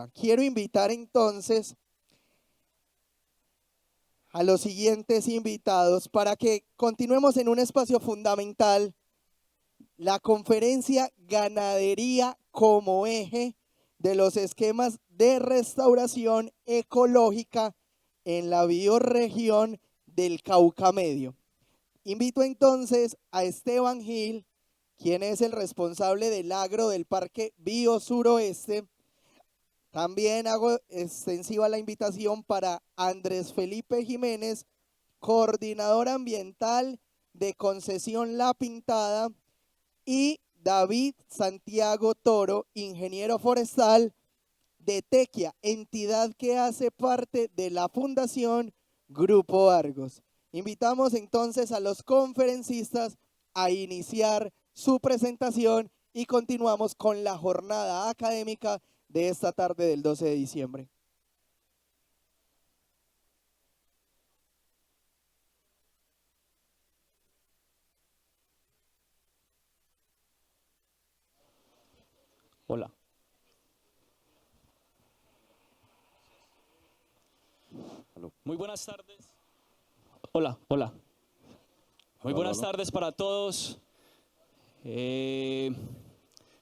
Quiero invitar entonces a los siguientes invitados para que continuemos en un espacio fundamental, la conferencia Ganadería como eje de los esquemas de restauración ecológica en la bioregión del Cauca Medio. Invito entonces a Esteban Gil, quien es el responsable del agro del Parque Biosuroeste. También hago extensiva la invitación para Andrés Felipe Jiménez, coordinador ambiental de Concesión La Pintada, y David Santiago Toro, ingeniero forestal de Tequia, entidad que hace parte de la Fundación Grupo Argos. Invitamos entonces a los conferencistas a iniciar su presentación y continuamos con la jornada académica de esta tarde del 12 de diciembre. Hola. Muy buenas tardes. Hola. Muy buenas tardes para todos.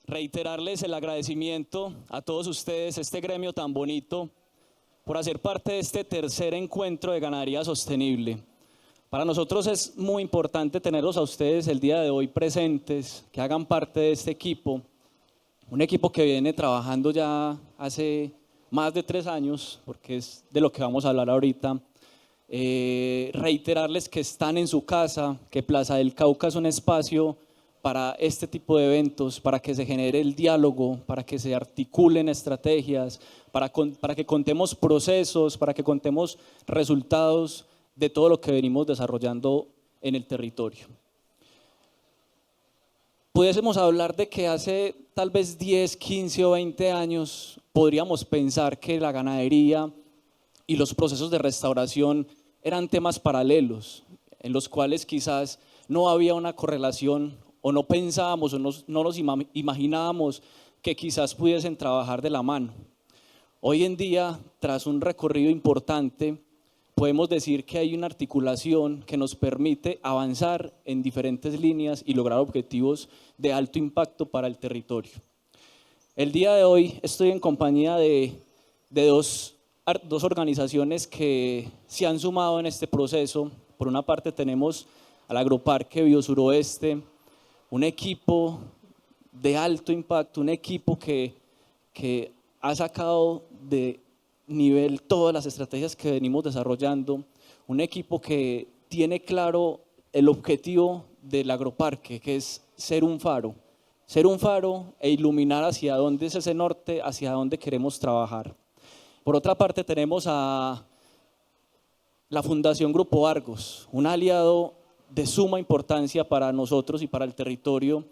Reiterarles el agradecimiento a todos ustedes, este gremio tan bonito, por hacer parte de este tercer encuentro de ganadería sostenible. Para nosotros es muy importante tenerlos a ustedes el día de hoy presentes, que hagan parte de este equipo, un equipo que viene trabajando ya hace más de 3 años, porque es de lo que vamos a hablar ahorita. Reiterarles que están en su casa, que Plaza del Cauca es un espacio para este tipo de eventos, para que se genere el diálogo, para que se articulen estrategias, para que contemos procesos, para que contemos resultados de todo lo que venimos desarrollando en el territorio. Pudiésemos hablar de que hace tal vez 10, 15 o 20 años podríamos pensar que la ganadería y los procesos de restauración eran temas paralelos, en los cuales quizás no había una correlación o no pensábamos o no nos imaginábamos que quizás pudiesen trabajar de la mano. Hoy en día, tras un recorrido importante, podemos decir que hay una articulación que nos permite avanzar en diferentes líneas y lograr objetivos de alto impacto para el territorio. El día de hoy estoy en compañía de dos organizaciones que se han sumado en este proceso. Por una parte tenemos al Agroparque Biosuroeste, un equipo de alto impacto, un equipo que ha sacado de nivel todas las estrategias que venimos desarrollando, un equipo que tiene claro el objetivo del Agroparque, que es ser un faro e iluminar hacia dónde es ese norte, hacia dónde queremos trabajar. Por otra parte tenemos a la Fundación Grupo Argos, un aliado de suma importancia para nosotros y para el territorio,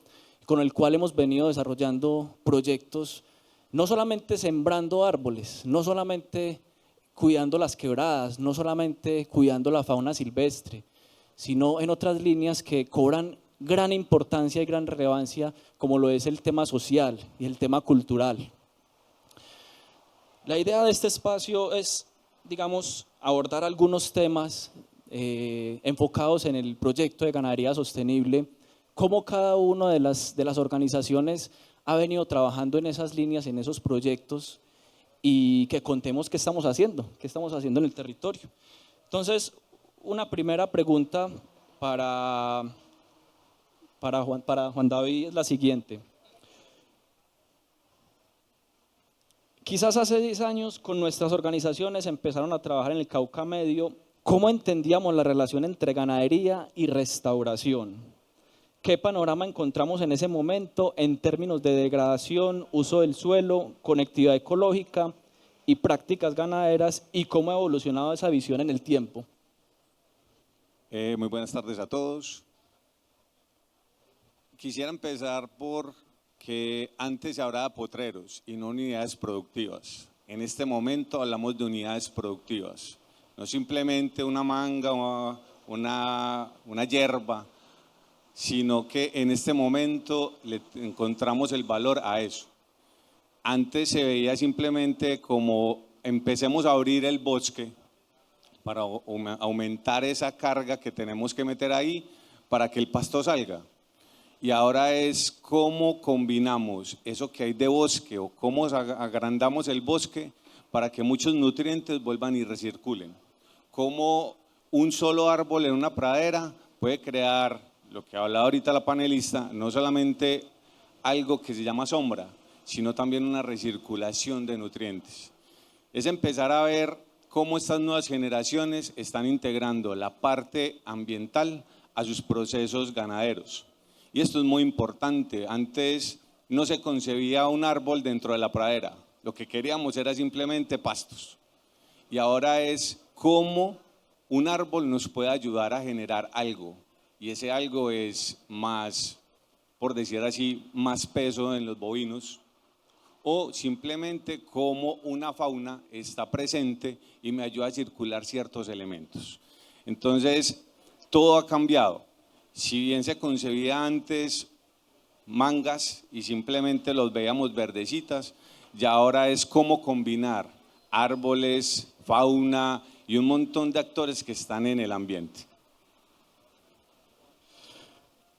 con el cual hemos venido desarrollando proyectos, no solamente sembrando árboles, no solamente cuidando las quebradas, no solamente cuidando la fauna silvestre, sino en otras líneas que cobran gran importancia y gran relevancia, como lo es el tema social y el tema cultural. La idea de este espacio es, digamos, abordar algunos temas enfocados en el proyecto de ganadería sostenible, cómo cada una de las organizaciones ha venido trabajando en esas líneas, en esos proyectos, y que contemos qué estamos haciendo en el territorio. Entonces, una primera pregunta para Juan David es la siguiente. Quizás hace 10 años con nuestras organizaciones empezaron a trabajar en el Cauca Medio. ¿Cómo entendíamos la relación entre ganadería y restauración? ¿Qué panorama encontramos en ese momento en términos de degradación, uso del suelo, conectividad ecológica y prácticas ganaderas, y cómo ha evolucionado esa visión en el tiempo? Muy buenas tardes a todos. Quisiera empezar por que antes se hablaba de potreros y no unidades productivas. En este momento hablamos de unidades productivas, no simplemente una manga o una hierba, sino que en este momento le encontramos el valor a eso. Antes se veía simplemente como empecemos a abrir el bosque para aumentar esa carga que tenemos que meter ahí para que el pasto salga. Y ahora es cómo combinamos eso que hay de bosque o cómo agrandamos el bosque para que muchos nutrientes vuelvan y recirculen. Cómo un solo árbol en una pradera puede crear, lo que hablaba ahorita la panelista, no solamente algo que se llama sombra, sino también una recirculación de nutrientes. Es empezar a ver cómo estas nuevas generaciones están integrando la parte ambiental a sus procesos ganaderos. Y esto es muy importante. Antes no se concebía un árbol dentro de la pradera. Lo que queríamos era simplemente pastos. Y ahora es cómo un árbol nos puede ayudar a generar algo. Y ese algo es más, por decir así, más peso en los bovinos. O simplemente cómo una fauna está presente y me ayuda a circular ciertos elementos. Entonces, todo ha cambiado. Si bien se concebía antes mangas y simplemente los veíamos verdecitas, ya ahora es cómo combinar árboles, fauna y un montón de actores que están en el ambiente.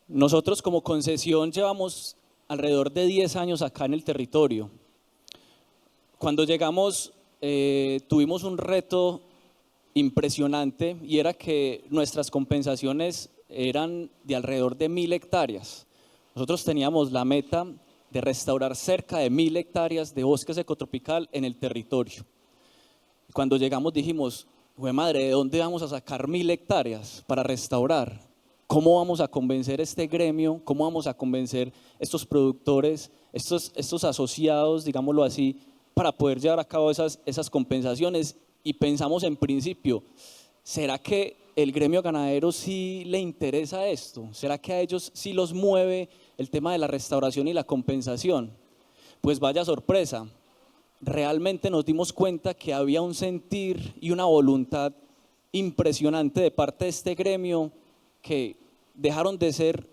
Nosotros como concesión llevamos alrededor de 10 años acá en el territorio. Cuando llegamos tuvimos un reto impresionante y era que nuestras compensaciones eran de alrededor de 1.000 hectáreas. Nosotros teníamos la meta de restaurar cerca de 1.000 hectáreas de bosque secotropical en el territorio. Cuando llegamos dijimos, ¡jue madre!, ¿de dónde vamos a sacar 1.000 hectáreas para restaurar? ¿Cómo vamos a convencer este gremio? ¿Cómo vamos a convencer estos productores, estos asociados, digámoslo así, para poder llevar a cabo esas compensaciones? Y pensamos en principio, ¿será que el gremio ganadero sí le interesa esto? ¿Será que a ellos sí los mueve el tema de la restauración y la compensación? Pues vaya sorpresa, realmente nos dimos cuenta que había un sentir y una voluntad impresionante de parte de este gremio que dejaron de ser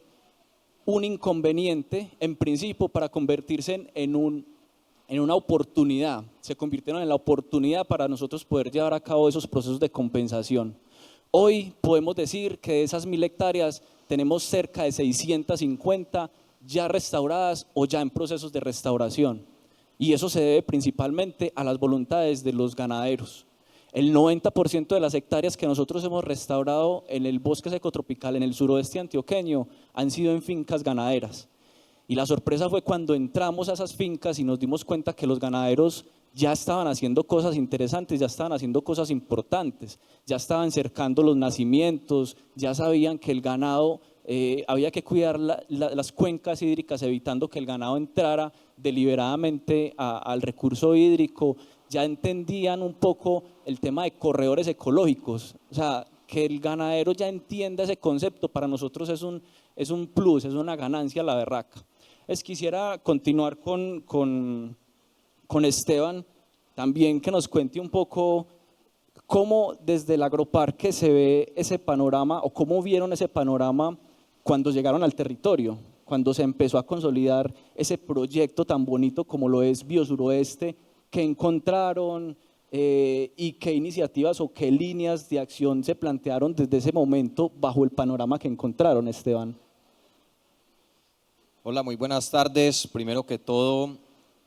un inconveniente en principio para convertirse en una oportunidad, se convirtieron en la oportunidad para nosotros poder llevar a cabo esos procesos de compensación. Hoy podemos decir que de esas 1.000 hectáreas tenemos cerca de 650 ya restauradas o ya en procesos de restauración. Y eso se debe principalmente a las voluntades de los ganaderos. El 90% de las hectáreas que nosotros hemos restaurado en el bosque secotropical, en el suroeste antioqueño, han sido en fincas ganaderas. Y la sorpresa fue cuando entramos a esas fincas y nos dimos cuenta que los ganaderos ya estaban haciendo cosas interesantes, ya estaban haciendo cosas importantes, ya estaban cercando los nacimientos, ya sabían que el ganado, había que cuidar las cuencas hídricas, evitando que el ganado entrara deliberadamente al recurso hídrico, ya entendían un poco el tema de corredores ecológicos, o sea, que el ganadero ya entienda ese concepto, para nosotros es un plus, es una ganancia la berraca. Quisiera continuar con Esteban, también que nos cuente un poco cómo desde el agroparque se ve ese panorama o cómo vieron ese panorama cuando llegaron al territorio, cuando se empezó a consolidar ese proyecto tan bonito como lo es Biosuroeste, que encontraron y qué iniciativas o qué líneas de acción se plantearon desde ese momento bajo el panorama que encontraron, Esteban. Hola, muy buenas tardes. Primero que todo,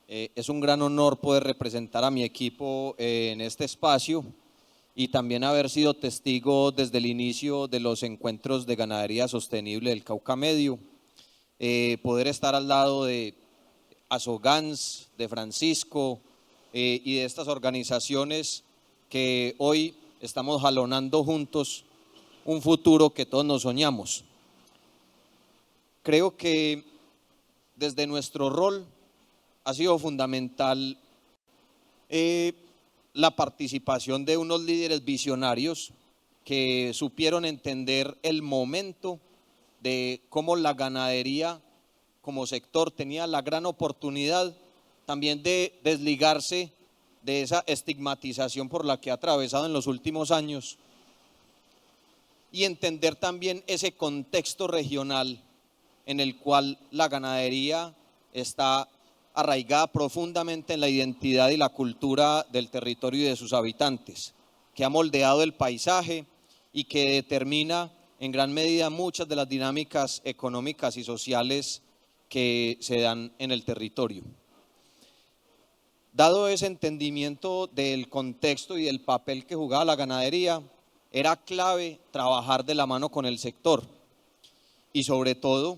es un gran honor poder representar a mi equipo en este espacio y también haber sido testigo desde el inicio de los encuentros de ganadería sostenible del Cauca Medio, poder estar al lado de Asogans, de Francisco y de estas organizaciones que hoy estamos jalonando juntos un futuro que todos nos soñamos. Creo que desde nuestro rol ha sido fundamental la participación de unos líderes visionarios que supieron entender el momento de cómo la ganadería como sector tenía la gran oportunidad también de desligarse de esa estigmatización por la que ha atravesado en los últimos años y entender también ese contexto regional en el cual la ganadería está arraigada profundamente en la identidad y la cultura del territorio y de sus habitantes, que ha moldeado el paisaje y que determina en gran medida muchas de las dinámicas económicas y sociales que se dan en el territorio. Dado ese entendimiento del contexto y del papel que jugaba la ganadería, era clave trabajar de la mano con el sector y sobre todo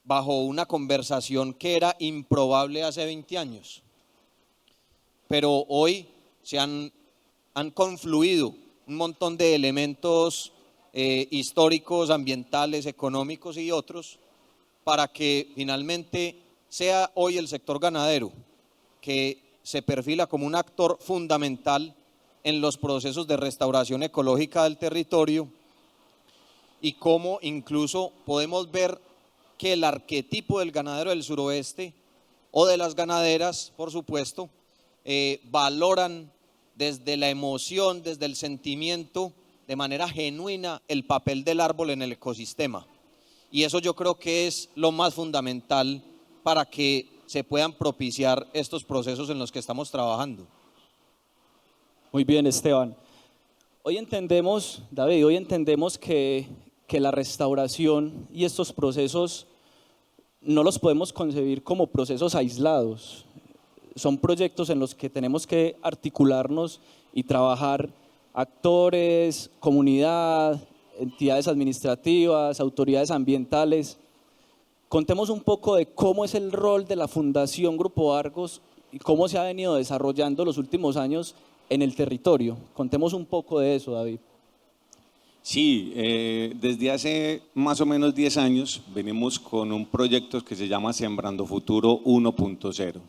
bajo una conversación que era improbable hace 20 años. Pero hoy se han confluido un montón de elementos históricos, ambientales, económicos y otros para que finalmente sea hoy el sector ganadero que se perfila como un actor fundamental en los procesos de restauración ecológica del territorio y cómo incluso podemos ver que el arquetipo del ganadero del suroeste o de las ganaderas, por supuesto, valoran desde la emoción, desde el sentimiento, de manera genuina el papel del árbol en el ecosistema. Y eso yo creo que es lo más fundamental para que se puedan propiciar estos procesos en los que estamos trabajando. Muy bien, Esteban. Hoy entendemos, David, que la restauración y estos procesos no los podemos concebir como procesos aislados. Son proyectos en los que tenemos que articularnos y trabajar actores, comunidad, entidades administrativas, autoridades ambientales. Contemos un poco de cómo es el rol de la Fundación Grupo Argos y cómo se ha venido desarrollando los últimos años en el territorio. Contemos un poco de eso, David. Sí, desde hace más o menos 10 años venimos con un proyecto que se llama Sembrando Futuro 1.0.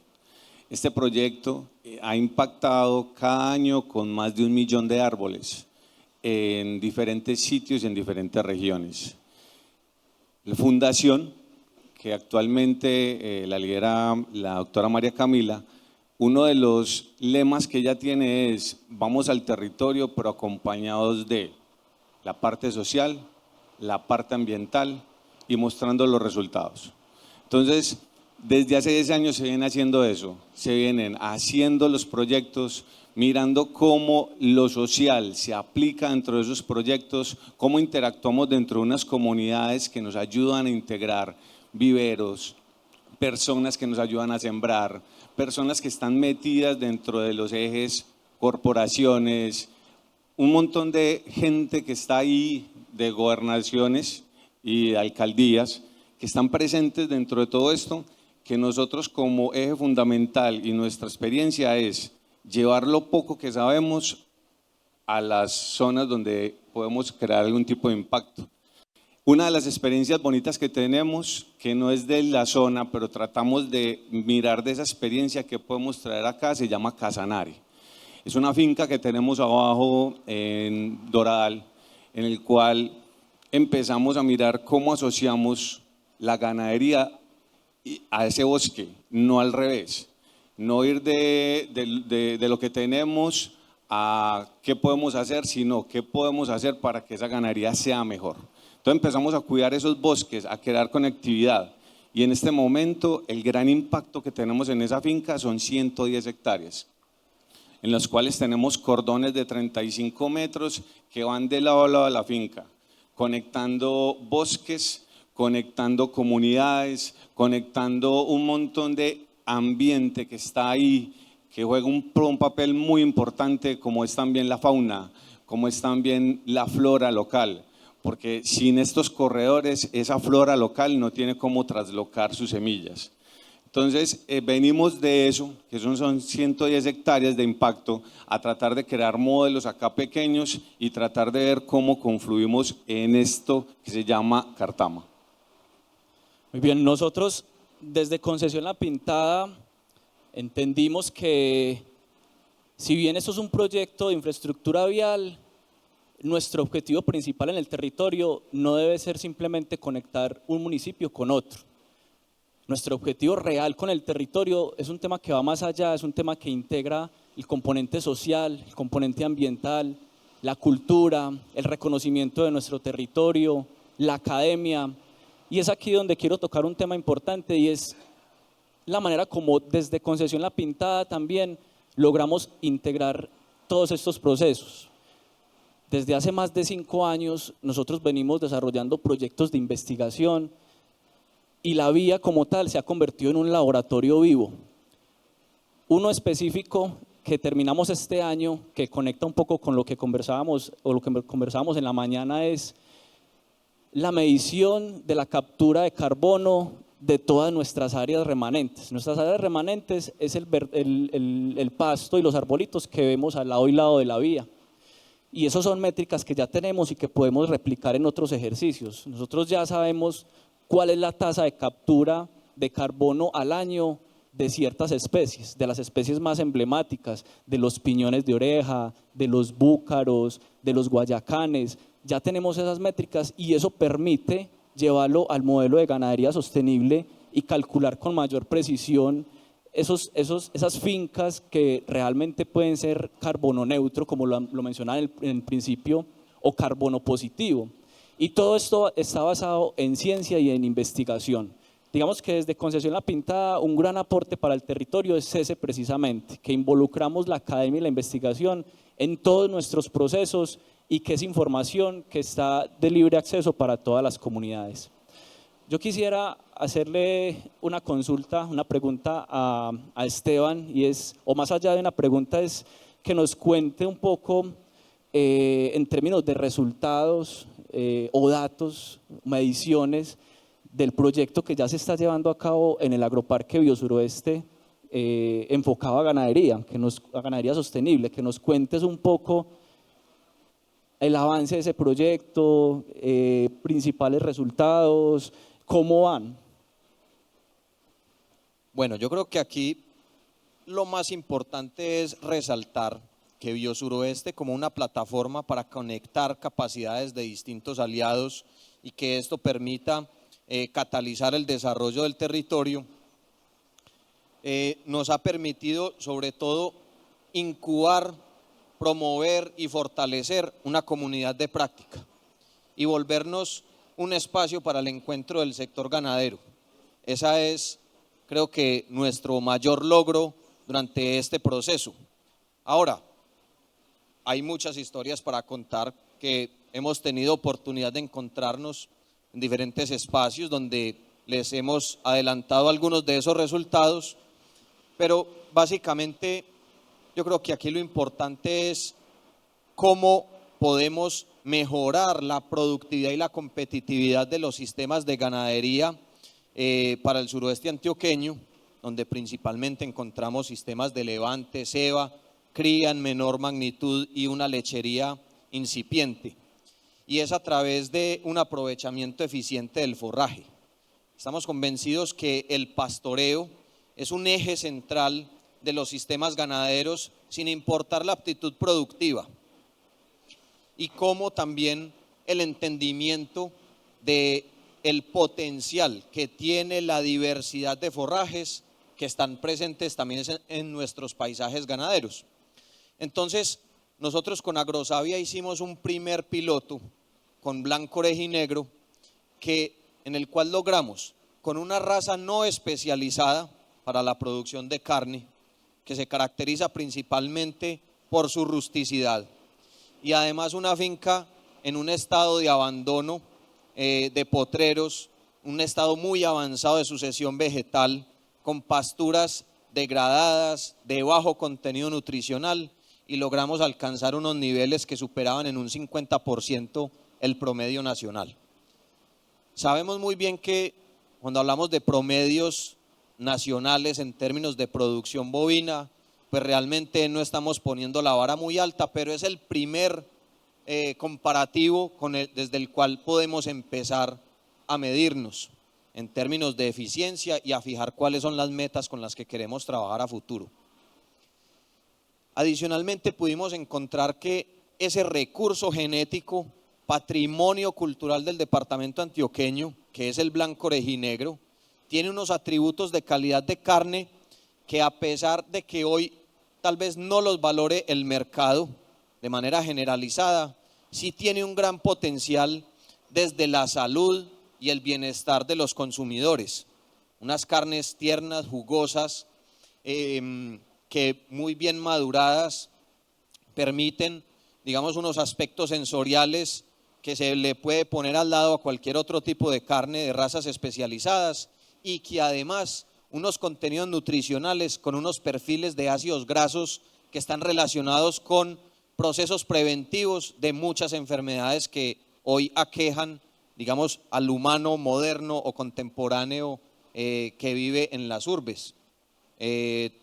Este proyecto ha impactado cada año con más de 1 millón de árboles en diferentes sitios y en diferentes regiones. La fundación, que actualmente la lidera la doctora María Camila, uno de los lemas que ella tiene es: vamos al territorio pero acompañados de la parte social, la parte ambiental y mostrando los resultados. Entonces, desde hace 10 años se viene haciendo eso, se vienen haciendo los proyectos, mirando cómo lo social se aplica dentro de esos proyectos, cómo interactuamos dentro de unas comunidades que nos ayudan a integrar viveros, personas que nos ayudan a sembrar, personas que están metidas dentro de los ejes corporaciones, un montón de gente que está ahí, de gobernaciones y de alcaldías, que están presentes dentro de todo esto, que nosotros como eje fundamental y nuestra experiencia es llevar lo poco que sabemos a las zonas donde podemos crear algún tipo de impacto. Una de las experiencias bonitas que tenemos, que no es de la zona, pero tratamos de mirar de esa experiencia que podemos traer acá, se llama Casanare. Es una finca que tenemos abajo en Doradal, en el cual empezamos a mirar cómo asociamos la ganadería a ese bosque, no al revés. No ir de lo que tenemos a qué podemos hacer, sino qué podemos hacer para que esa ganadería sea mejor. Entonces empezamos a cuidar esos bosques, a crear conectividad. Y en este momento el gran impacto que tenemos en esa finca son 110 hectáreas, en los cuales tenemos cordones de 35 metros que van de lado a lado de la finca, conectando bosques, conectando comunidades, conectando un montón de ambiente que está ahí, que juega un papel muy importante, como es también la fauna, como es también la flora local, porque sin estos corredores esa flora local no tiene cómo traslocar sus semillas. Entonces venimos de eso, que son 110 hectáreas de impacto, a tratar de crear modelos acá pequeños y tratar de ver cómo confluimos en esto que se llama Cartama. Muy bien, nosotros desde Concesión La Pintada entendimos que si bien esto es un proyecto de infraestructura vial, nuestro objetivo principal en el territorio no debe ser simplemente conectar un municipio con otro. Nuestro objetivo real con el territorio es un tema que va más allá, es un tema que integra el componente social, el componente ambiental, la cultura, el reconocimiento de nuestro territorio, la academia. Y es aquí donde quiero tocar un tema importante y es la manera como desde Concesión La Pintada también logramos integrar todos estos procesos. Desde hace más de 5 años nosotros venimos desarrollando proyectos de investigación y la vía como tal se ha convertido en un laboratorio vivo. Uno específico que terminamos este año, que conecta un poco con lo que conversábamos en la mañana, es la medición de la captura de carbono de todas nuestras áreas remanentes. Nuestras áreas remanentes es el pasto y los arbolitos que vemos al lado y lado de la vía. Y esas son métricas que ya tenemos y que podemos replicar en otros ejercicios. Nosotros ya sabemos cuál es la tasa de captura de carbono al año de ciertas especies, de las especies más emblemáticas, de los piñones de oreja, de los búcaros, de los guayacanes. Ya tenemos esas métricas y eso permite llevarlo al modelo de ganadería sostenible y calcular con mayor precisión esas fincas que realmente pueden ser carbono neutro, como lo mencionaba en el principio, o carbono positivo. Y todo esto está basado en ciencia y en investigación. Digamos que desde Concesión La Pintada un gran aporte para el territorio es ese precisamente, que involucramos la academia y la investigación en todos nuestros procesos y que es información que está de libre acceso para todas las comunidades. Yo quisiera hacerle una consulta, una pregunta a Esteban, y es, o más allá de una pregunta, es que nos cuente un poco en términos de resultados o datos, mediciones del proyecto que ya se está llevando a cabo en el Agroparque Biosuroeste enfocado a ganadería, a ganadería sostenible, que nos cuentes un poco el avance de ese proyecto, principales resultados, cómo van. Bueno, yo creo que aquí lo más importante es resaltar que Biosuroeste como una plataforma para conectar capacidades de distintos aliados y que esto permita catalizar el desarrollo del territorio, nos ha permitido sobre todo incubar, promover y fortalecer una comunidad de práctica y volvernos un espacio para el encuentro del sector ganadero. Esa es, creo que, nuestro mayor logro durante este proceso. Ahora, hay muchas historias para contar que hemos tenido oportunidad de encontrarnos en diferentes espacios donde les hemos adelantado algunos de esos resultados, pero básicamente yo creo que aquí lo importante es cómo podemos mejorar la productividad y la competitividad de los sistemas de ganadería para el suroeste antioqueño, donde principalmente encontramos sistemas de levante, ceba, cría en menor magnitud y una lechería incipiente. Y es a través de un aprovechamiento eficiente del forraje. Estamos convencidos que el pastoreo es un eje central de los sistemas ganaderos sin importar la aptitud productiva, y como también el entendimiento de el potencial que tiene la diversidad de forrajes que están presentes también en nuestros paisajes ganaderos. Entonces, nosotros con Agrosavia hicimos un primer piloto con blanco orejinegro en el cual logramos, con una raza no especializada para la producción de carne, que se caracteriza principalmente por su rusticidad, y además una finca en un estado de abandono de potreros, un estado muy avanzado de sucesión vegetal, con pasturas degradadas, de bajo contenido nutricional, y logramos alcanzar unos niveles que superaban en un 50% el promedio nacional. Sabemos muy bien que cuando hablamos de promedios nacionales en términos de producción bovina, pues realmente no estamos poniendo la vara muy alta, pero es el primer comparativo desde el cual podemos empezar a medirnos en términos de eficiencia y a fijar cuáles son las metas con las que queremos trabajar a futuro. Adicionalmente pudimos encontrar que ese recurso genético, patrimonio cultural del departamento antioqueño, que es el blanco orejinegro, tiene unos atributos de calidad de carne que, a pesar de que hoy tal vez no los valore el mercado de manera generalizada, sí tiene un gran potencial desde la salud y el bienestar de los consumidores. unas carnes tiernas, jugosas, que muy bien maduradas permiten, digamos, unos aspectos sensoriales que se le puede poner al lado a cualquier otro tipo de carne de razas especializadas, y que además unos contenidos nutricionales con unos perfiles de ácidos grasos que están relacionados con procesos preventivos de muchas enfermedades que hoy aquejan, digamos, al humano moderno o contemporáneo que vive en las urbes.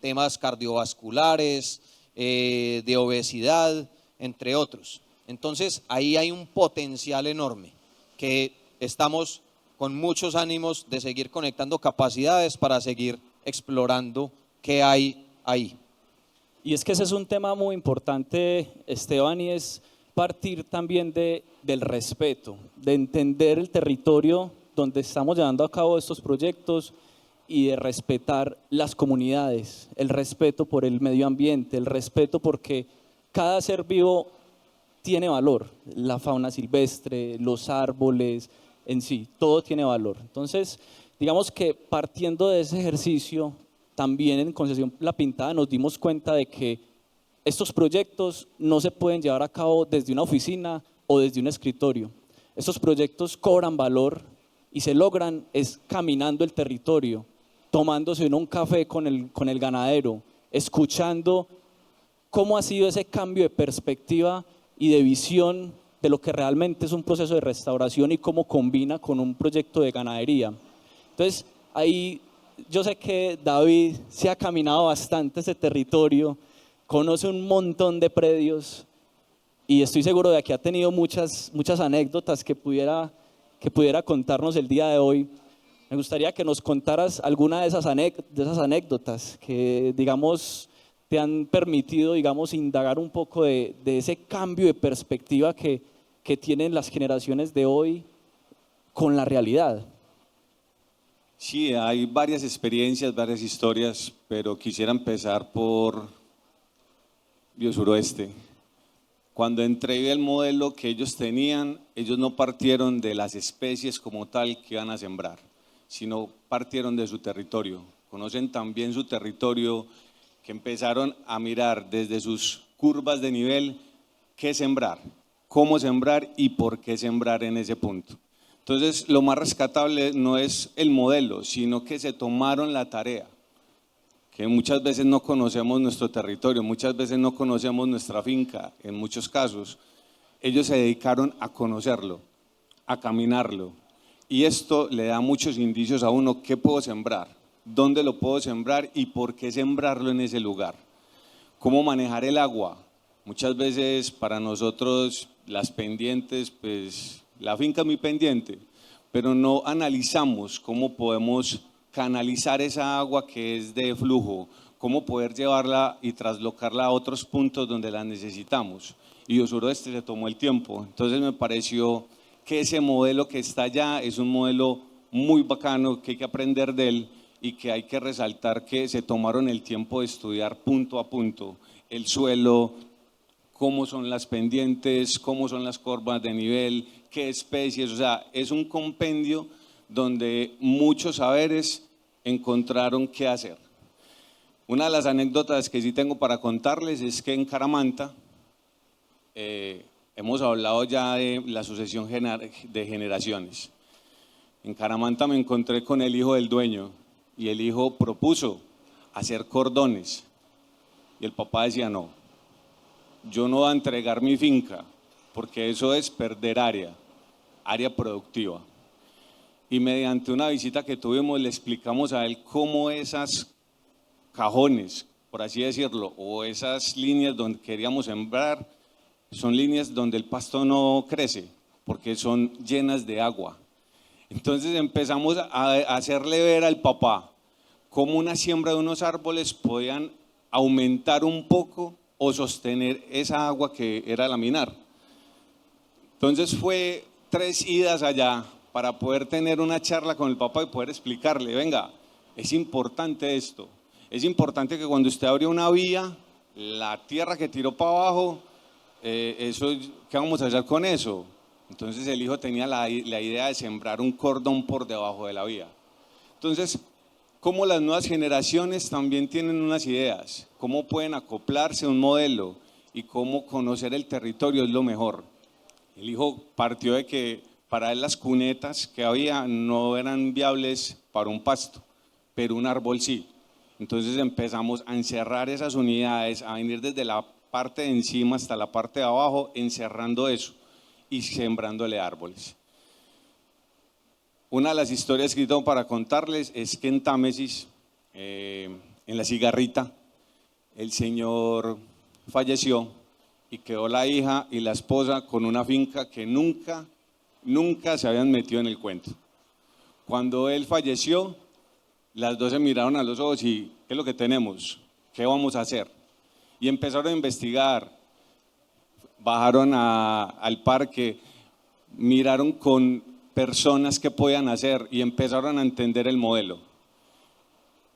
Temas cardiovasculares, de obesidad, entre otros. Entonces ahí hay un potencial enorme que estamos con muchos ánimos de seguir conectando capacidades para seguir explorando qué hay ahí. Y es que ese es un tema muy importante, Esteban, y es partir también del respeto, de entender el territorio donde estamos llevando a cabo estos proyectos y de respetar las comunidades, el respeto por el medio ambiente, el respeto porque cada ser vivo tiene valor, la fauna silvestre, los árboles en sí, todo tiene valor. Entonces, digamos que partiendo de ese ejercicio, también en Concesión La Pintada nos dimos cuenta de que estos proyectos no se pueden llevar a cabo desde una oficina o desde un escritorio. Estos proyectos cobran valor y se logran es caminando el territorio, tomándose un café con el ganadero, escuchando cómo ha sido ese cambio de perspectiva y de visión de lo que realmente es un proceso de restauración y cómo combina con un proyecto de ganadería. Entonces, ahí yo sé que David se ha caminado bastante ese territorio, conoce un montón de predios y estoy seguro de que ha tenido muchas anécdotas que pudiera contarnos el día de hoy. Me gustaría que nos contaras alguna de esas anécdotas que, digamos, te han permitido, digamos, indagar un poco de ese cambio de perspectiva que tienen las generaciones de hoy con la realidad. Sí, hay varias experiencias, varias historias, pero quisiera empezar por Biosuroeste. Cuando entré y vi el modelo que ellos tenían, ellos no partieron de las especies como tal que iban a sembrar, sino partieron de su territorio. Conocen también su territorio, que empezaron a mirar desde sus curvas de nivel qué sembrar, cómo sembrar y por qué sembrar en ese punto. Entonces, lo más rescatable no es el modelo, sino que se tomaron la tarea, que muchas veces no conocemos nuestro territorio, muchas veces no conocemos nuestra finca, en muchos casos. Ellos se dedicaron a conocerlo, a caminarlo, y esto le da muchos indicios a uno: qué puedo sembrar, dónde lo puedo sembrar y por qué sembrarlo en ese lugar. Cómo manejar el agua. Muchas veces para nosotros las pendientes, pues la finca es muy pendiente, pero no analizamos cómo podemos canalizar esa agua que es de flujo, cómo poder llevarla y traslocarla a otros puntos donde la necesitamos. Y Biosuroeste se tomó el tiempo. Entonces me pareció que ese modelo que está allá es un modelo muy bacano, que hay que aprender de él y que hay que resaltar que se tomaron el tiempo de estudiar punto a punto el suelo, cómo son las pendientes, cómo son las curvas de nivel, qué especies. O sea, es un compendio donde muchos saberes encontraron qué hacer. Una de las anécdotas que sí tengo para contarles es que en Caramanta, hemos hablado ya de la sucesión de generaciones. En Caramanta me encontré con el hijo del dueño y el hijo propuso hacer cordones y el papá decía: no, yo no voy a entregar mi finca porque eso es perder área productiva. Y mediante una visita que tuvimos le explicamos a él cómo esas cajones, por así decirlo, o esas líneas donde queríamos sembrar, son líneas donde el pasto no crece porque son llenas de agua. Entonces empezamos a hacerle ver al papá cómo una siembra de unos árboles podían aumentar un poco o sostener esa agua que era laminar. Entonces fue 3 idas allá para poder tener una charla con el papá y poder explicarle: venga, es importante esto, es importante que cuando usted abre una vía, la tierra que tiró para abajo, eso, ¿qué vamos a hacer con eso? Entonces el hijo tenía la idea de sembrar un cordón por debajo de la vía. Entonces cómo las nuevas generaciones también tienen unas ideas, cómo pueden acoplarse a un modelo y cómo conocer el territorio es lo mejor. El hijo partió de que para él las cunetas que había no eran viables para un pasto, pero un árbol sí. Entonces empezamos a encerrar esas unidades, a venir desde la parte de encima hasta la parte de abajo, encerrando eso y sembrándole árboles. Una de las historias que tengo para contarles es que en Támesis, en la Cigarrita, el señor falleció y quedó la hija y la esposa con una finca que nunca se habían metido en el cuento. Cuando él falleció, las dos se miraron a los ojos y ¿qué es lo que tenemos? ¿Qué vamos a hacer? Y empezaron a investigar, bajaron al parque, miraron con personas que podían hacer y empezaron a entender el modelo.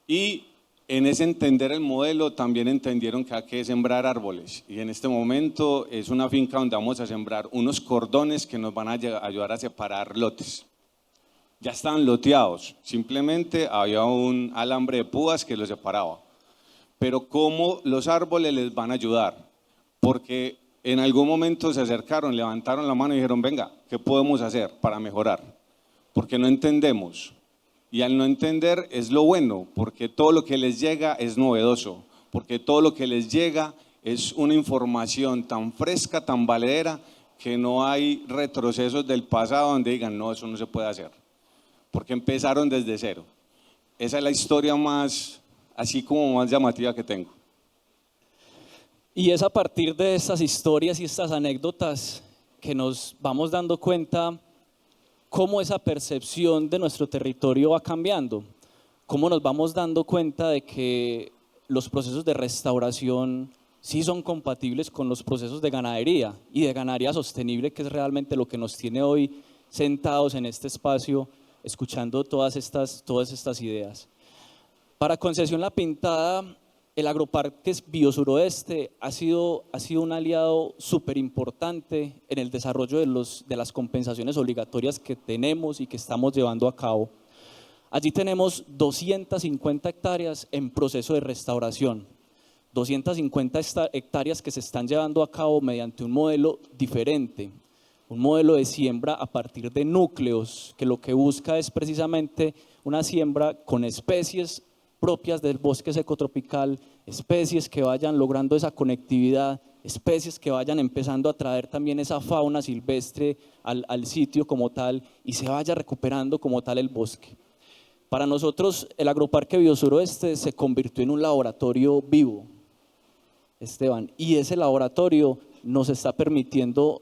Y en ese entender el modelo también entendieron que hay que sembrar árboles. Y en este momento es una finca donde vamos a sembrar unos cordones que nos van a ayudar a separar lotes. Ya estaban loteados, simplemente había un alambre de púas que los separaba. Pero ¿cómo los árboles les van a ayudar? Porque en algún momento se acercaron, levantaron la mano y dijeron, venga, ¿qué podemos hacer para mejorar? Porque no entendemos. Y al no entender es lo bueno, porque todo lo que les llega es novedoso, porque todo lo que les llega es una información tan fresca, tan valedera, que no hay retrocesos del pasado donde digan, no, eso no se puede hacer, porque empezaron desde cero. Esa es la historia más, así como más llamativa que tengo. Y es a partir de estas historias y estas anécdotas que nos vamos dando cuenta cómo esa percepción de nuestro territorio va cambiando, cómo nos vamos dando cuenta de que los procesos de restauración sí son compatibles con los procesos de ganadería y de ganadería sostenible, que es realmente lo que nos tiene hoy sentados en este espacio escuchando todas estas ideas. Para Concesión La Pintada, el Agroparque Biosuroeste ha sido un aliado súper importante en el desarrollo de las compensaciones obligatorias que tenemos y que estamos llevando a cabo. Allí tenemos 250 hectáreas en proceso de restauración, 250 hectáreas que se están llevando a cabo mediante un modelo diferente, un modelo de siembra a partir de núcleos, que lo que busca es precisamente una siembra con especies propias del bosque secotropical, especies que vayan logrando esa conectividad, especies que vayan empezando a traer también esa fauna silvestre al sitio como tal y se vaya recuperando como tal el bosque. Para nosotros el Agroparque Biosuroeste se convirtió en un laboratorio vivo, Esteban, y ese laboratorio nos está permitiendo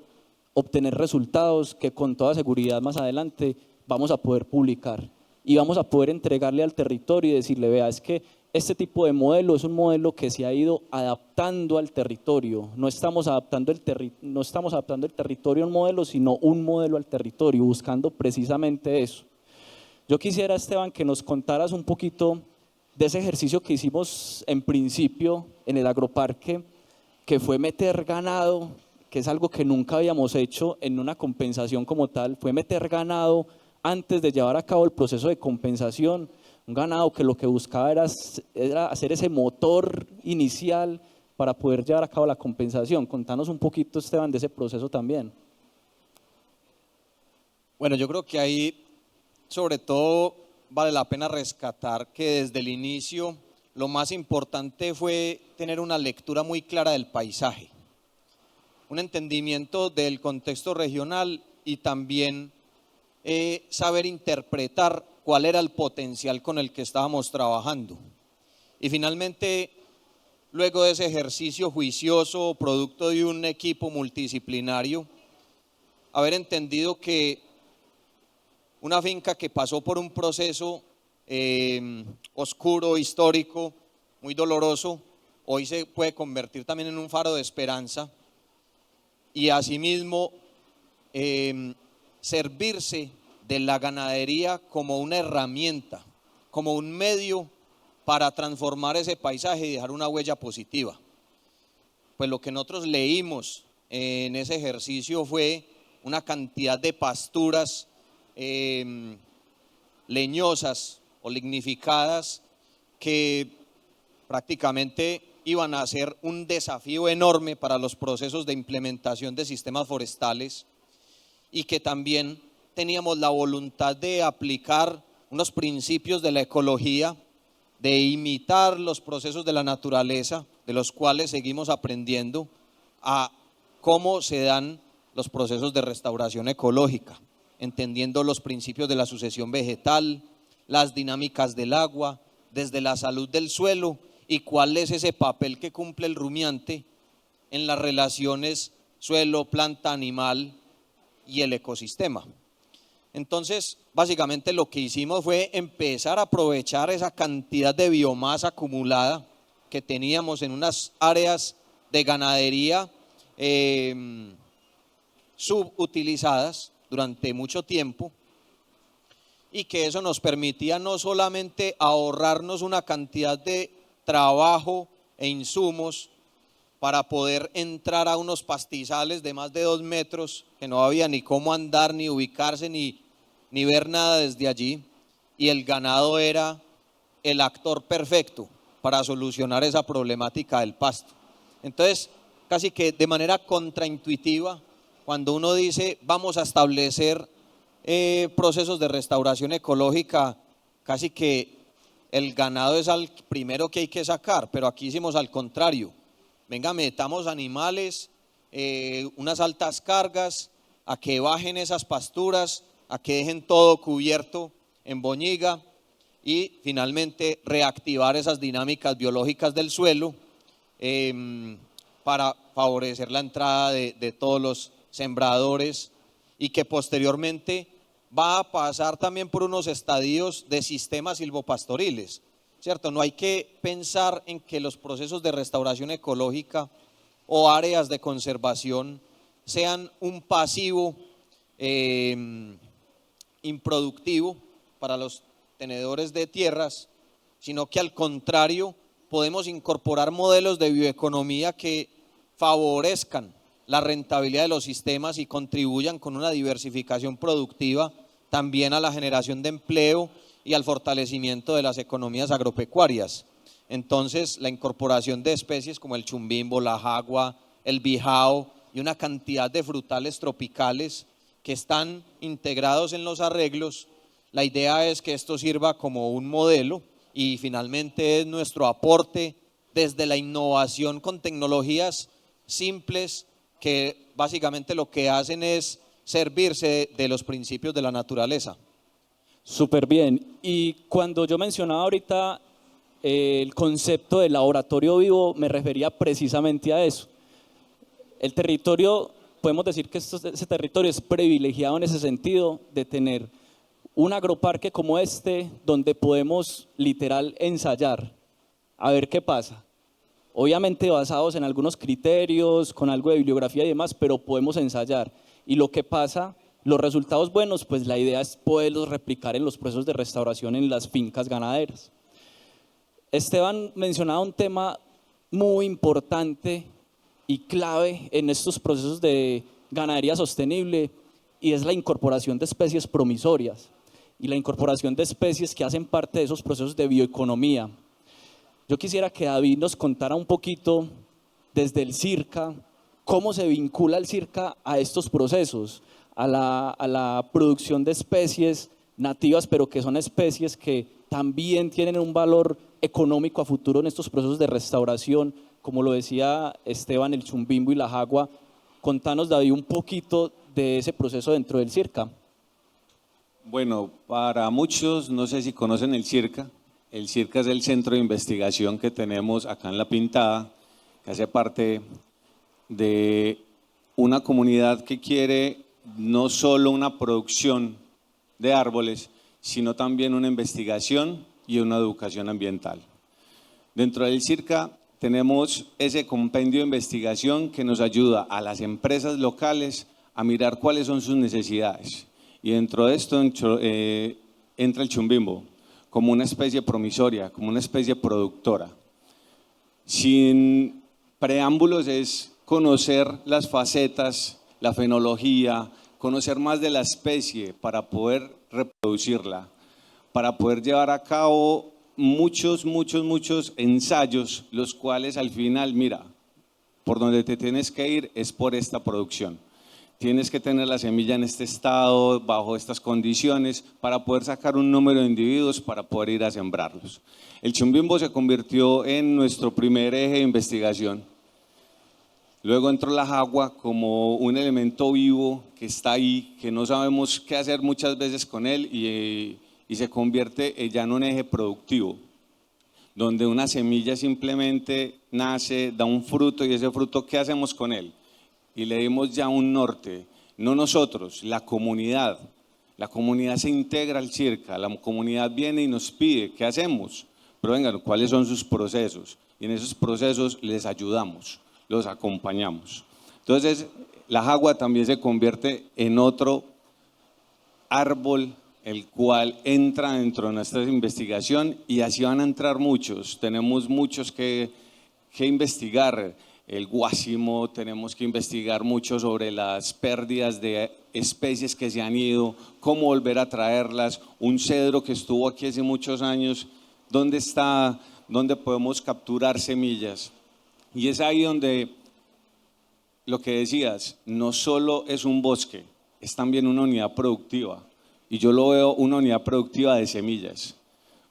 obtener resultados que con toda seguridad más adelante vamos a poder publicar. Y vamos a poder entregarle al territorio y decirle, vea, es que este tipo de modelo es un modelo que se ha ido adaptando al territorio. No estamos adaptando el territorio a un modelo, sino un modelo al territorio, buscando precisamente eso. Yo quisiera, Esteban, que nos contaras un poquito de ese ejercicio que hicimos en principio en el Agroparque, que fue meter ganado, que es algo que nunca habíamos hecho en una compensación como tal, fue meter ganado antes de llevar a cabo el proceso de compensación, un ganado que lo que buscaba era hacer ese motor inicial para poder llevar a cabo la compensación. Contanos un poquito, Esteban, de ese proceso también. Bueno, yo creo que ahí sobre todo vale la pena rescatar que desde el inicio lo más importante fue tener una lectura muy clara del paisaje, un entendimiento del contexto regional y también saber interpretar cuál era el potencial con el que estábamos trabajando. Y finalmente, luego de ese ejercicio juicioso, producto de un equipo multidisciplinario, haber entendido que una finca que pasó por un proceso oscuro, histórico, muy doloroso, hoy se puede convertir también en un faro de esperanza y asimismo servirse de la ganadería como una herramienta, como un medio para transformar ese paisaje y dejar una huella positiva. Pues lo que nosotros leímos en ese ejercicio fue una cantidad de pasturas leñosas, o lignificadas que prácticamente iban a ser un desafío enorme para los procesos de implementación de sistemas forestales y que también teníamos la voluntad de aplicar unos principios de la ecología, de imitar los procesos de la naturaleza, de los cuales seguimos aprendiendo a cómo se dan los procesos de restauración ecológica, entendiendo los principios de la sucesión vegetal, las dinámicas del agua, desde la salud del suelo y cuál es ese papel que cumple el rumiante en las relaciones suelo, planta, animal y el ecosistema. Entonces, básicamente lo que hicimos fue empezar a aprovechar esa cantidad de biomasa acumulada que teníamos en unas áreas de ganadería subutilizadas durante mucho tiempo, y que eso nos permitía no solamente ahorrarnos una cantidad de trabajo e insumos para poder entrar a unos pastizales de más de 2 metros, que no había ni cómo andar, ni ubicarse, ni ver nada desde allí, y el ganado era el actor perfecto para solucionar esa problemática del pasto. Entonces, casi que de manera contraintuitiva, cuando uno dice vamos a establecer procesos de restauración ecológica, casi que el ganado es al primero que hay que sacar, pero aquí hicimos al contrario. Venga, metamos animales, unas altas cargas, a que bajen esas pasturas, a que dejen todo cubierto en boñiga y finalmente reactivar esas dinámicas biológicas del suelo para favorecer la entrada de todos los sembradores, y que posteriormente va a pasar también por unos estadios de sistemas silvopastoriles, ¿cierto? No hay que pensar en que los procesos de restauración ecológica o áreas de conservación sean un pasivo improductivo para los tenedores de tierras, sino que al contrario podemos incorporar modelos de bioeconomía que favorezcan la rentabilidad de los sistemas y contribuyan con una diversificación productiva también a la generación de empleo y al fortalecimiento de las economías agropecuarias. Entonces, la incorporación de especies como el chumbimbo, la jagua, el bijao y una cantidad de frutales tropicales que están integrados en los arreglos, la idea es que esto sirva como un modelo y finalmente es nuestro aporte desde la innovación con tecnologías simples que básicamente lo que hacen es servirse de los principios de la naturaleza. Súper bien. Y cuando yo mencionaba ahorita el concepto de laboratorio vivo, me refería precisamente a eso. El territorio, podemos decir que ese territorio es privilegiado en ese sentido de tener un agroparque como este, donde podemos literal ensayar, a ver qué pasa. Obviamente basados en algunos criterios, con algo de bibliografía y demás, pero podemos ensayar. Y lo que pasa, los resultados buenos, pues la idea es poderlos replicar en los procesos de restauración en las fincas ganaderas. Esteban mencionaba un tema muy importante y clave en estos procesos de ganadería sostenible, y es la incorporación de especies promisorias y la incorporación de especies que hacen parte de esos procesos de bioeconomía. Yo quisiera que David nos contara un poquito desde el CIRCA, cómo se vincula el CIRCA a estos procesos, a la producción de especies nativas, pero que son especies que también tienen un valor económico a futuro en estos procesos de restauración, como lo decía Esteban, el chumbimbo y la jagua. Contanos, David, un poquito de ese proceso dentro del CIRCA. Bueno, para muchos, no sé si conocen el CIRCA. El CIRCA es el centro de investigación que tenemos acá en La Pintada, que hace parte de una comunidad que quiere no solo una producción de árboles, sino también una investigación y una educación ambiental. Dentro del CIRCA tenemos ese compendio de investigación que nos ayuda a las empresas locales a mirar cuáles son sus necesidades. Y dentro de esto entra el chumbimbo como una especie promisoria, como una especie productora. Sin preámbulos, es conocer las facetas, la fenología, conocer más de la especie para poder reproducirla, para poder llevar a cabo muchos ensayos, los cuales al final, mira, por donde te tienes que ir es por esta producción. Tienes que tener la semilla en este estado, bajo estas condiciones, para poder sacar un número de individuos para poder ir a sembrarlos. El chumbimbo se convirtió en nuestro primer eje de investigación. Luego entró la jagua como un elemento vivo que está ahí, que no sabemos qué hacer muchas veces con él y se convierte ya en un eje productivo, donde una semilla simplemente nace, da un fruto y ese fruto, ¿qué hacemos con él? Y le dimos ya un norte, no nosotros, la comunidad. La comunidad se integra al CIRCA, la comunidad viene y nos pide, ¿qué hacemos? Pero vengan, ¿cuáles son sus procesos? Y en esos procesos les ayudamos, los acompañamos. Entonces, la jagua también se convierte en otro árbol, el cual entra dentro de nuestra investigación y así van a entrar muchos. Tenemos muchos que investigar. El guásimo, tenemos que investigar mucho sobre las pérdidas de especies que se han ido, cómo volver a traerlas, un cedro que estuvo aquí hace muchos años, ¿dónde está? ¿Dónde podemos capturar semillas? Y es ahí donde lo que decías, no solo es un bosque, es también una unidad productiva, y yo lo veo una unidad productiva de semillas.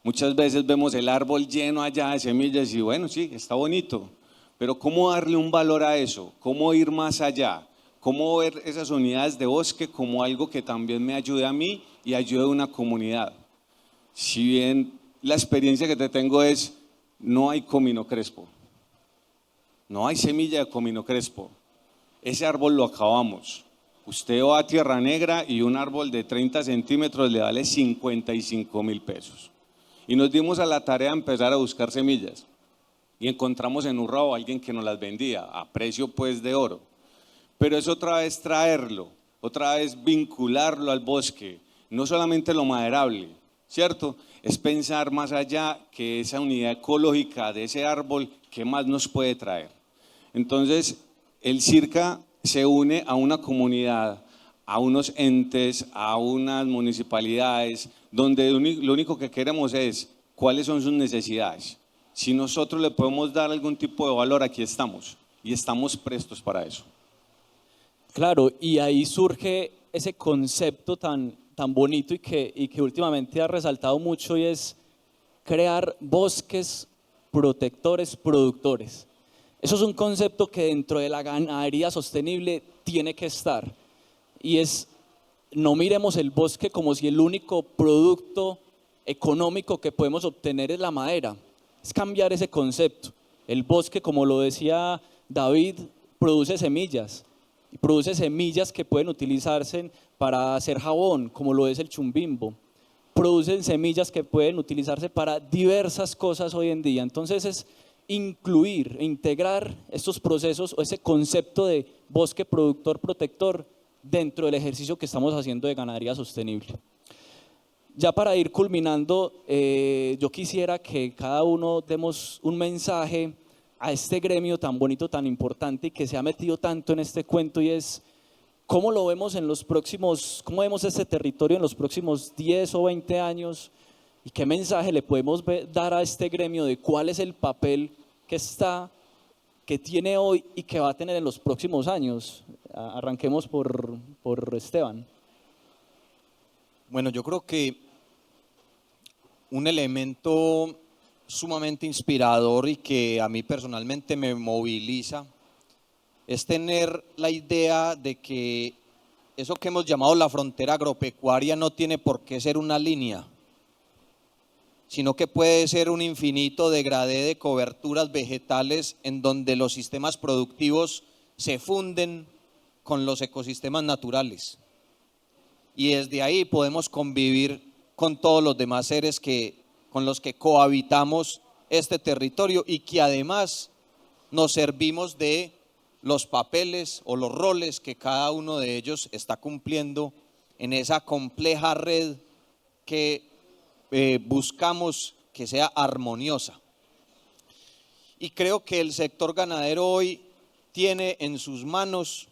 Muchas veces vemos el árbol lleno allá de semillas y bueno, sí, está bonito, pero ¿cómo darle un valor a eso? ¿Cómo ir más allá? ¿Cómo ver esas unidades de bosque como algo que también me ayude a mí y ayude a una comunidad? Si bien la experiencia que te tengo es, no hay comino crespo, no hay semilla de comino crespo, ese árbol lo acabamos. Usted va a Tierra Negra y un árbol de 30 centímetros le vale 55.000 pesos. Y nos dimos a la tarea de empezar a buscar semillas. Y encontramos en Urrao a alguien que nos las vendía a precio pues de oro. Pero es otra vez traerlo, otra vez vincularlo al bosque, no solamente lo maderable, ¿cierto? Es pensar más allá que esa unidad ecológica de ese árbol, ¿qué más nos puede traer? Entonces, el CIRCA se une a una comunidad, a unos entes, a unas municipalidades, donde lo único que queremos es cuáles son sus necesidades. Si nosotros le podemos dar algún tipo de valor, aquí estamos y estamos prestos para eso. Claro, y ahí surge ese concepto tan bonito y que últimamente ha resaltado mucho y es crear bosques protectores productores. Eso es un concepto que dentro de la ganadería sostenible tiene que estar y es, no miremos el bosque como si el único producto económico que podemos obtener es la madera. Es cambiar ese concepto. El bosque, como lo decía David, produce semillas. Y produce semillas que pueden utilizarse para hacer jabón, como lo es el chumbimbo. Producen semillas que pueden utilizarse para diversas cosas hoy en día. Entonces es incluir, integrar estos procesos o ese concepto de bosque productor protector dentro del ejercicio que estamos haciendo de ganadería sostenible. Ya para ir culminando, yo quisiera que cada uno demos un mensaje a este gremio tan bonito, tan importante y que se ha metido tanto en este cuento y es cómo lo vemos en los próximos, cómo vemos este territorio en los próximos 10 o 20 años y qué mensaje le podemos dar a este gremio de cuál es el papel que tiene hoy y que va a tener en los próximos años. Arranquemos por Esteban. Bueno, yo creo que un elemento sumamente inspirador y que a mí personalmente me moviliza es tener la idea de que eso que hemos llamado la frontera agropecuaria no tiene por qué ser una línea, sino que puede ser un infinito degradé de coberturas vegetales en donde los sistemas productivos se funden con los ecosistemas naturales. Y desde ahí podemos convivir con todos los demás seres con los que cohabitamos este territorio y que además nos servimos de los papeles o los roles que cada uno de ellos está cumpliendo en esa compleja red que buscamos que sea armoniosa. Y creo que el sector ganadero hoy tiene en sus manos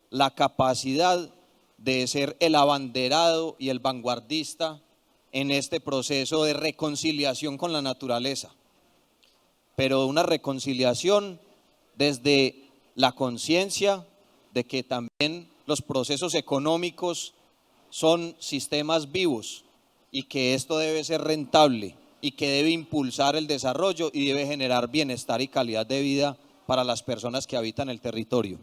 la capacidad de ser el abanderado y el vanguardista en este proceso de reconciliación con la naturaleza, pero una reconciliación desde la conciencia de que también los procesos económicos son sistemas vivos y que esto debe ser rentable y que debe impulsar el desarrollo y debe generar bienestar y calidad de vida para las personas que habitan el territorio.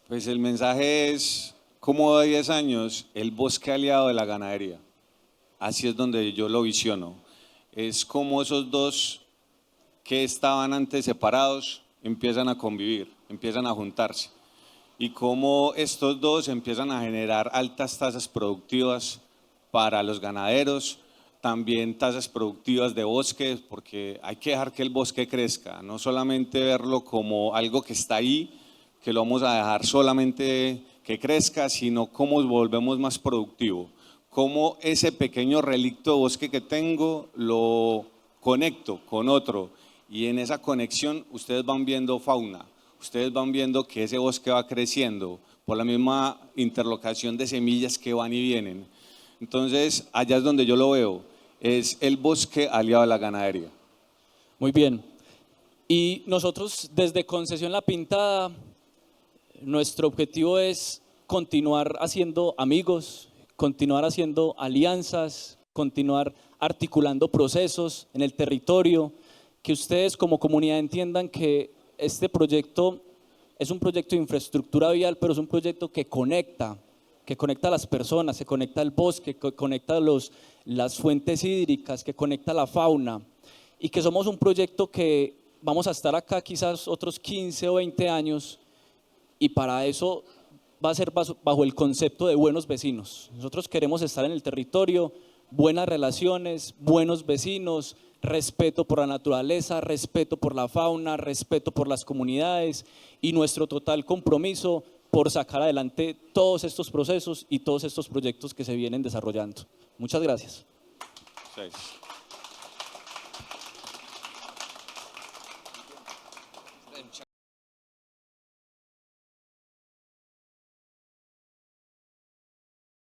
Pues el mensaje es, como de 10 años, el bosque aliado de la ganadería. Así es donde yo lo visiono. Es como esos dos que estaban antes separados empiezan a convivir, empiezan a juntarse. Y cómo estos dos empiezan a generar altas tasas productivas para los ganaderos, también tasas productivas de bosque, porque hay que dejar que el bosque crezca, no solamente verlo como algo que está ahí, que lo vamos a dejar solamente que crezca, sino cómo volvemos más productivo, cómo ese pequeño relicto de bosque que tengo lo conecto con otro, y en esa conexión ustedes van viendo fauna, ustedes van viendo que ese bosque va creciendo por la misma interlocación de semillas que van y vienen. Entonces, allá es donde yo lo veo, es el bosque aliado a la ganadería. Muy bien. Y nosotros desde Concesión La Pintada, nuestro objetivo es continuar haciendo amigos, continuar haciendo alianzas, continuar articulando procesos en el territorio, que ustedes como comunidad entiendan que este proyecto es un proyecto de infraestructura vial, pero es un proyecto que conecta a las personas, que conecta el bosque, que conecta las fuentes hídricas, que conecta la fauna, y que somos un proyecto que vamos a estar acá quizás otros 15 o 20 años, y para eso va a ser bajo el concepto de buenos vecinos. Nosotros queremos estar en el territorio, buenas relaciones, buenos vecinos, respeto por la naturaleza, respeto por la fauna, respeto por las comunidades y nuestro total compromiso por sacar adelante todos estos procesos y todos estos proyectos que se vienen desarrollando. Muchas gracias. Sí.